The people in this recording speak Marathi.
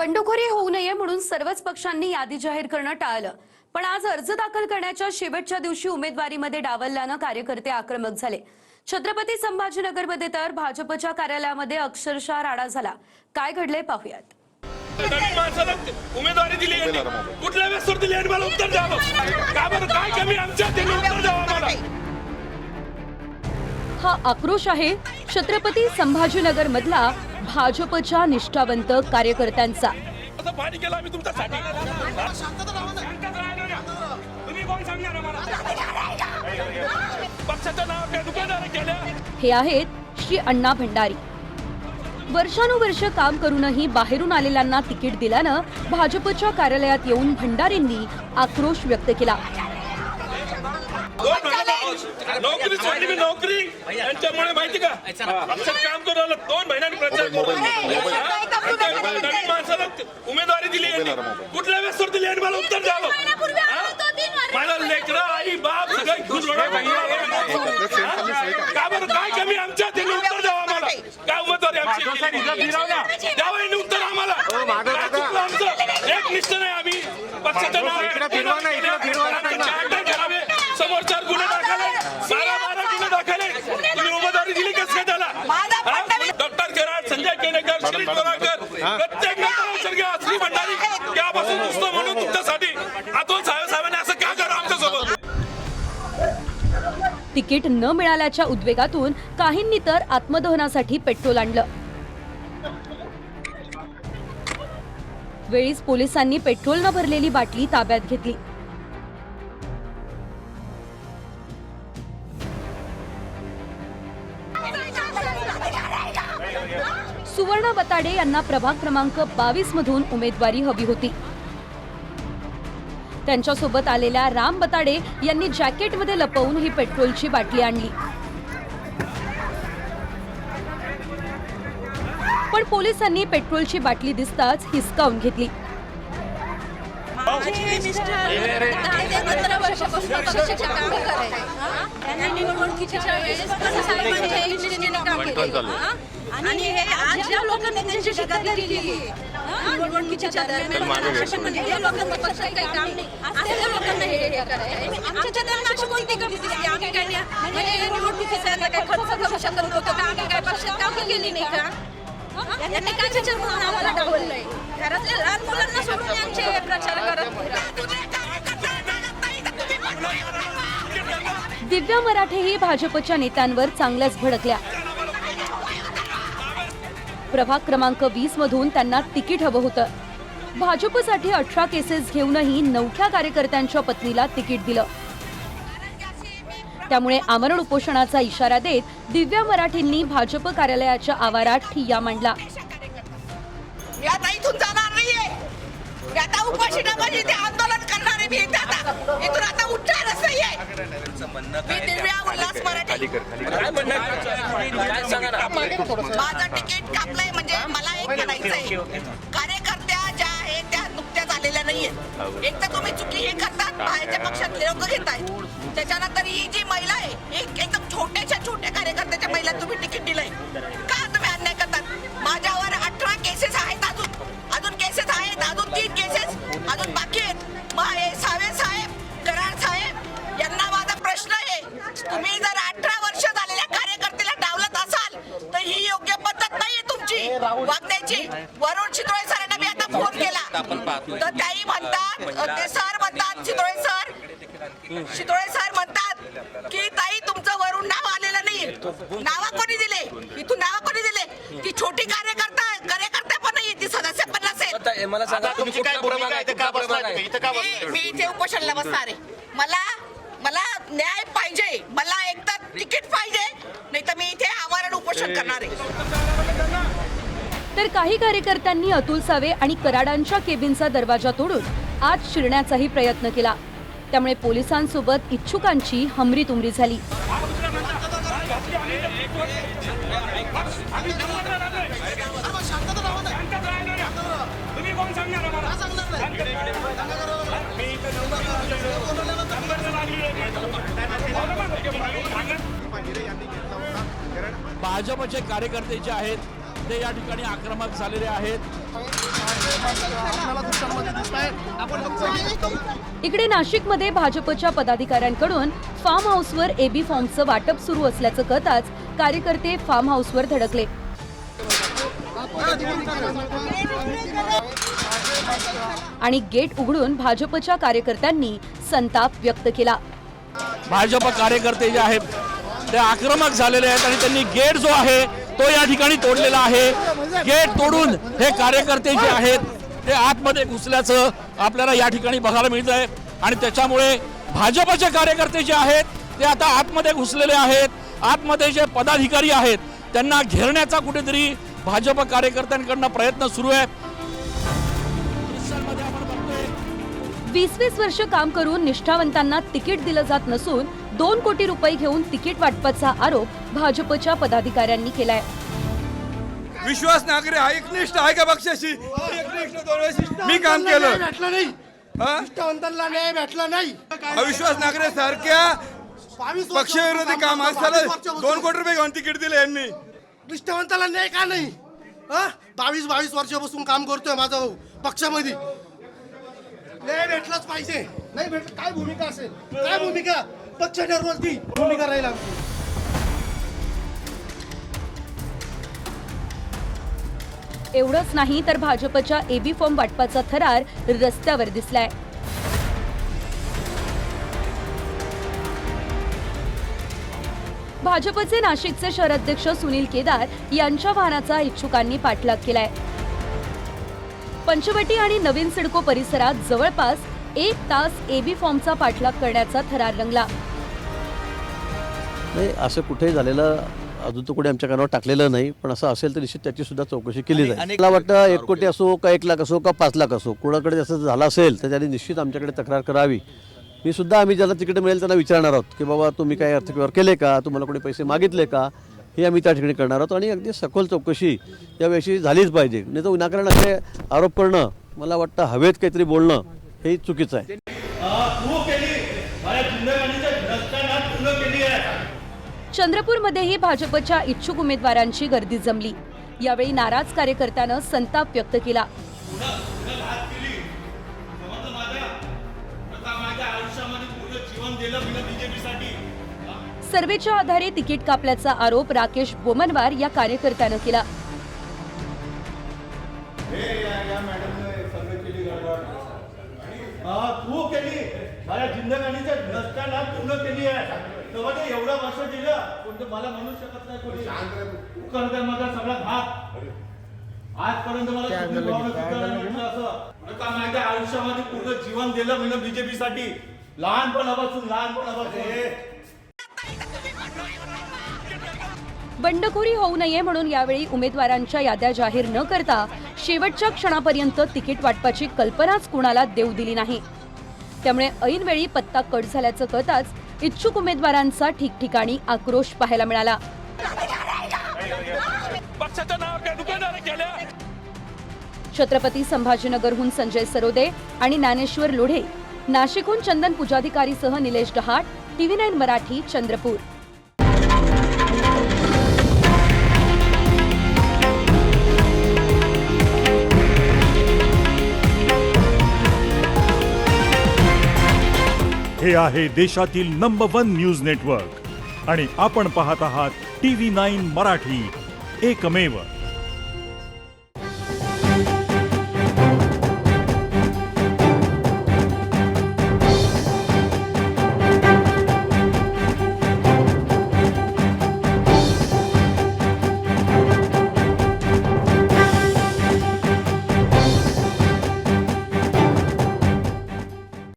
बंडखोरी होऊ नये म्हणून सर्वच पक्षांनी यादी जाहीर करणं टाळलं, पण आज अर्ज दाखल करण्याच्या शेवटच्या दिवशी उमेदवारीमध्ये डावलल्यानं कार्यकर्ते आक्रमक झाले। छत्रपती संभाजीनगरमध्ये तर भाजपच्या कार्यालयामध्ये अक्षरशः राडा झाला। काय घडले पाहूयात। उमेदवारी दिली कुठल्या वेळेस दिली आणि मला उत्तर द्यावं का बरं, काय कमी आमच्या त्यांनी उत्तर द्यावं मला। हा आक्रोश आहे छत्रपती संभाजीनगर मधला भाजपच्या निष्ठावंत कार्यकर्त्यांचा। असं पाणी केलं आम्ही तुमच्यासाठी। तुम्ही कोण सांगणार आम्हाला? पक्षाचं नाव काय दुकानदार केलं? हे आहेत श्री अण्णा भंडारी। वर्षानुवर्ष काम करूनही बाहेरून आलेल्यांना तिकीट दिल्यानं भाजपच्या कार्यालयात येऊन भंडारींनी आक्रोश व्यक्त केला। नोकरी सोडली मी, नोकरी यांच्यामुळे माहिती का पक्षात काम करून आलं 2 महिन्यांनी प्रचार करून नवीन माणसाला उमेदवारी दिली कुठल्या वेळेस दिली आणि मला उत्तर द्यावं। मला लेकरं आई बाप सगळे घेऊन का बरं, काय कमी आमच्या त्यांनी उत्तर द्यावं आम्हाला। काय उमेदवारी आमची द्यावं यांनी उत्तर आम्हाला। आमचं एक निष्ठ नाही, आम्ही पक्षाचं नाव करावे, समोर 4 गुन्हे दाखल आहे, 12 गुन्हे दाखल आहे, तुम्ही उमेदवारी दिली कसं काय त्याला? डॉक्टर कराड, संजय केनेकर, श्री बोराकर, प्रत्येक नेत्याला श्री भंडारी त्यापासून नुसतं म्हणून तुमच्यासाठी अतुल साहेबांनी असं का करा आमच्यासोबत? तिकीट न मिळाल्याच्या उद्वेगातून काहींनी तर आत्मदहनासाठी पेट्रोल आणलं। वेळीच पोलिसांनी पेट्रोलनं भरलेली बाटली ताब्यात घेतली। सुवर्ण बताडे यांना प्रभाग क्रमांक 22 मधून उमेदवारी हवी होती। त्यांच्यासोबत आलेल्या राम बताडे यांनी जॅकेटमध्ये लपवून ही पेट्रोलची बाटली आणली, पण पोलिसांनी पेट्रोलची बाटली दिसताच हिसकावून घेतली। आणि हे आज ज्या लोकांनी त्यांची शिकायत केली निवडणुकीच्या दरम्यान हे लोकांना पक्षात काही काम नाही, असल्या लोकांना हे करायचं। आमच्या त्यांना अशी कोणती कमी दिसली? आम्ही काय म्हणजे निवडणुकीचा काय खर्च करू शकत होतो का? आम्ही काय पक्षात काम केली नाही का? यांनी काय म्हणून आम्हाला डावललंय? घरातल्या लहान मुलांना सोडून यांचे प्रचार करत। दिव्या मराठेही भाजपच्या नेत्यांवर चांगल्याच भडकल्या। प्रभाग क्रमांक 20 मधून त्यांना तिकीट हवं होतं। भाजपसाठी 18 केसेस घेऊनही नवख्या कार्यकर्त्यांच्या पत्नीला तिकीट दिलं। त्यामुळे आमरण उपोषणाचा इशारा देत दिव्या मराठेंनी भाजप कार्यालयाच्या आवारात ठिय्या मांडला। मी आता इथून जाणार नाहीये, मी आता उपोषणामध्ये ते आंदोलन करणार आहे। मी इथून आता उठणारच नाहीये। मी दिव्या उल्हास मराठे, माझं तिकीट कापलंय म्हणजे मला एक म्हणायचंय, कार्यकर्त्या ज्या आहेत त्या नुकत्याच आलेल्या नाहीये। एक तर तुम्ही चुकी हे करतात, बाहेरच्या पक्षातले लोक घेतायत, त्याच्यानंतर ही जी महिला आहे एकदम छोट्या कार्यकर्त्याच्या महिला तुम्ही तिकीट दिलंय का? तुम्ही अन्याय करतात। माझ्यावर 18 केसेस आहेत, अजून केसेस आहेत, अजून 3 केसेस अजून बाकी आहेत। मग हे साहेब, कराड साहेब यांना माझा प्रश्न आहे, तुम्ही जर 18 वर्ष झालेल्या कार्यकर्त्याला डावलत असाल तर ही योग्य पद्धत नाहीये तुमची वागण्याची। वरुण शितोळे सरांना मी आता फोन केला तर त्याही म्हणतात, ते सर म्हणतात, शितोळे सर म्हणतात की ताई तुमचं वरून नाव आलेलं नाही। नावा कोणी दिले? इथून नावा कोणी दिले? ती छोटी कार्यकर्ता पण नाही, ती सदस्य पण नसेल। मला सांगा तुमची काय भूमिका आहे? मी इथे उपोषणाला बसणार आहे। मला न्याय पाहिजे, मला एकदा तिकीट पाहिजे, नाही तर मी इथे आमरण उपोषण करणार आहे। तर काही कार्यकर्त्यांनी अतुल सावे आणि कराडांच्या केबिनचा दरवाजा तोडून आत शिरण्याचाही प्रयत्न केला। त्यामुळे पोलिसांसोबत इच्छुकांची हमरीतुमरी झाली। भाजपचे कार्यकर्ते जे आहेत ते या ठिकाणी आक्रमक झालेले आहेत। इकडे नाशिकमध्ये भाजपच्या पदाधिकाऱ्यांकडून फार्म हाऊसवर एबी फॉर्मचं वाटप सुरू असल्याचं कळताच कार्यकर्ते फार्म हाऊसवर धडकले. आणि गेट उघडून भाजपच्या कार्यकर्त्यांनी संताप व्यक्त केला. भाजप कार्यकर्ते जे आहेत ते आक्रमक झालेले आहेत आणि त्यांनी गेट जो आहे तो या ठिकाणी तोडलेला आहे. गेट तोडून हे कार्यकर्ते जे आहेत ते आतमध्ये घुसल्याचं आपल्याला या ठिकाणी बघायला मिळत आहे आणि त्याच्यामुळे भाजपचे कार्यकर्ते जे आहेत ते आता आतमध्ये घुसलेले आहेत. आतमध्ये जे पदाधिकारी आहेत त्यांना घेरण्याचा कुठेतरी भाजप कार्यकर्त्यांकडून प्रयत्न सुरू आहे. 20-20 वर्ष काम करून निष्ठावंतांना तिकीट दिलं जात नसून 2 कोटी रुपये घेऊन तिकीट वाटपाचा आरोप भाजपच्या पदाधिकाऱ्यांनी केलाय. विश्वास नागरे हा एकनिष्ठ आहे का पक्षाशी? मी काम केलं, भेटलं नाही, निष्ठावंतांना न्याय भेटला नाही. अविश्वास नागरे सारख्या पक्षविरोधी काम असताना 2 कोटी रुपये घेऊन तिकीट दिले यांनी. निष्ठावंताला न्याय का नाही? 22 वर्षापासून काम करतोय माझा भाऊ पक्षामध्ये. न्याय भेटलाच पाहिजे. नाही भेटलं काय भूमिका असेल? काय भूमिका? पक्ष ठरवल ती भूमिका राहील आमची. एवढंच नाही तर भाजपच्या एबी फॉर्म वाटपाचा थरार रस्त्यावर दिसलाय. भाजपचे नाशिकचे शहराध्यक्ष सुनील केदार यांच्या वाहनाचा इच्छुकांनी पाठलाग केलाय. पंचवटी आणि नवीन सिडको परिसरात जवळपास 1 तास एबी फॉर्मचा पाठलाग करण्याचा थरार रंगला. नाही, असं कुठेही झालेलं अजून तर कुठे आमच्या कानावर टाकलेलं नाही, पण असं असेल तर निश्चित त्याची सुद्धा चौकशी केली जाईल. मला वाटतं 1 कोटी असो का 1 लाख असो का 5 लाख असो, कोणाकडे असं झालं असेल तर त्यांनी निश्चित आमच्याकडे तक्रार करावी. मी सुद्धा आम्ही ज्याला तिकीट मिळेल त्यांना विचारणार आहोत की बाबा तुम्ही काय आर्थिक व्यवहार केले का, तुम्हाला कोणी पैसे मागितले का, हे आम्ही त्या ठिकाणी करणार आहोत. आणि अगदी सखोल चौकशी याविषयी झालीच पाहिजे. नाही तर विनाकारण असे आरोप करणं, मला वाटतं हवेत काहीतरी बोलणं हे चुकीचं आहे. चंद्रपूरमध्येही भाजपच्या इच्छुक उमेदवारांची गर्दी जमली. यावेळी नाराज कार्यकर्त्यानं संताप व्यक्त केला. सर्वेच्या आधारे तिकीट कापल्याचा आरोप राकेश बोमनवार या कार्यकर्त्यानं केला. तू केली माझ्या जिंदगानीच्या नसताना पूर्ण केली आहे. तेव्हा ते एवढं वर्ष दिलं पण मला म्हणू शकत नाही कोणी. तू करताय माझा सगळा भाग. आजपर्यंत मला असं माझ्या आयुष्यामध्ये पूर्ण जीवन दिलं मी बीजेपीसाठी. लहानपणापासून बंडखोरी होऊ नये म्हणून यावेळी उमेदवारांच्या याद्या जाहीर न करता शेवटच्या क्षणापर्यंत तिकीट वाटपाची कल्पनाच कुणाला देऊ दिली नाही. त्यामुळे ऐनवेळी पत्ता कट झाल्याचं कळताच इच्छुक उमेदवारांचा ठिकठिकाणी आक्रोश पाहायला मिळाला. छत्रपती संभाजीनगरहून संजय सरोदे आणि ज्ञानेश्वर लोढे, नाशिकहून चंदन पुजाधिकारीसह निलेश डहाट, TV9 मराठी, चंद्रपूर. हे आहे देशातील नंबर 1 न्यूज नेटवर्क आणि आपण पाहत आहात TV9 मराठी, एकमेव.